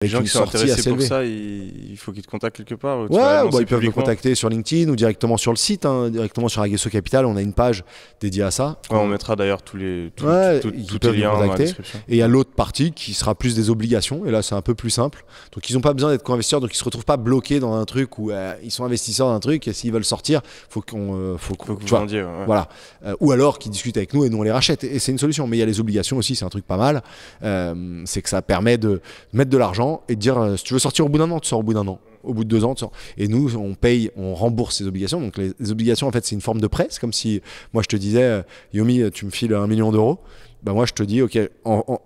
Les gens une qui sont sortie intéressés assez pour élevée. ça, il faut qu'ils te contactent quelque part. Tu Ouais, vas bah, l'annoncer ils peuvent me publiquement. contacter sur LinkedIn ou directement sur le site, hein, directement sur Aguesso Capital. On a une page dédiée à ça. Ouais, on mettra d'ailleurs tous les Ouais, ils tous peuvent les nous liens dans la contacter. description. Et il y a l'autre partie qui sera plus des obligations. Et là, c'est un peu plus simple. Donc, ils n'ont pas besoin d'être co-investisseurs. Donc, ils ne se retrouvent pas bloqués dans un truc où ils sont investisseurs d'un truc. Et s'ils veulent sortir, faut qu'on, Faut que vous tu vois, vendiez. Ouais. voilà. Ou alors qu'ils discutent avec nous et nous, on les rachète. Et c'est une solution. Mais il y a les obligations aussi. C'est un truc pas mal. C'est que ça permet de mettre de l'argent et de dire si tu veux sortir au bout d'un an, tu sors au bout d'un an. Au bout de 2 ans, tu sors. Et nous, on paye, on rembourse ces obligations. Donc, les obligations, en fait, c'est une forme de prêt. C'est comme si moi, je te disais, Yomi, tu me files 1 million d'euros. Ben moi, je te dis, OK,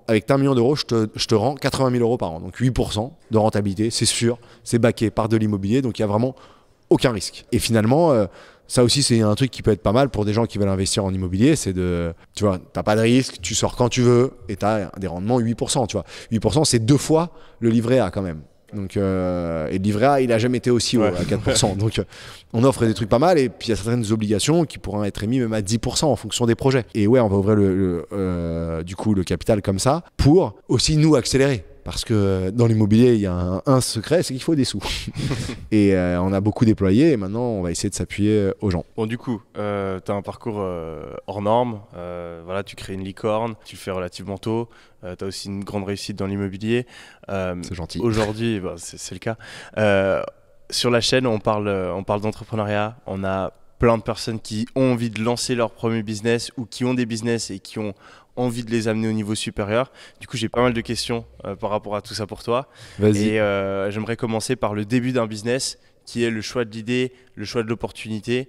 avec 1 million d'euros, je te rends 80 000 euros par an. Donc 8% de rentabilité, c'est sûr, c'est backé par de l'immobilier, donc il n'y a vraiment aucun risque. Et finalement, ça aussi, c'est un truc qui peut être pas mal pour des gens qui veulent investir en immobilier, c'est de, tu vois, t'as pas de risque, tu sors quand tu veux, et t'as des rendements 8%, tu vois. 8%, c'est 2 fois le livret A quand même. Donc, et le livret A, il a jamais été aussi haut, Ouais. à 4%. Donc, on offre des trucs pas mal. Et puis, il y a certaines obligations qui pourraient être émises même à 10% en fonction des projets. Et ouais, on va ouvrir du coup, le capital comme ça pour aussi nous accélérer. Parce que dans l'immobilier, il y a un secret, c'est qu'il faut des sous. Et on a beaucoup déployé. Et maintenant, on va essayer de s'appuyer aux gens. Bon, du coup, tu as un parcours hors norme. Voilà, tu crées une licorne, tu le fais relativement tôt. Tu as aussi une grande réussite dans l'immobilier. C'est gentil. Aujourd'hui, bah, c'est le cas. Sur la chaîne, on parle d'entrepreneuriat. On a plein de personnes qui ont envie de lancer leur premier business ou qui ont des business et qui ont envie de les amener au niveau supérieur. Du coup, j'ai pas mal de questions par rapport à tout ça pour toi. Vas-y. Et j'aimerais commencer par le début d'un business qui est le choix de l'idée, le choix de l'opportunité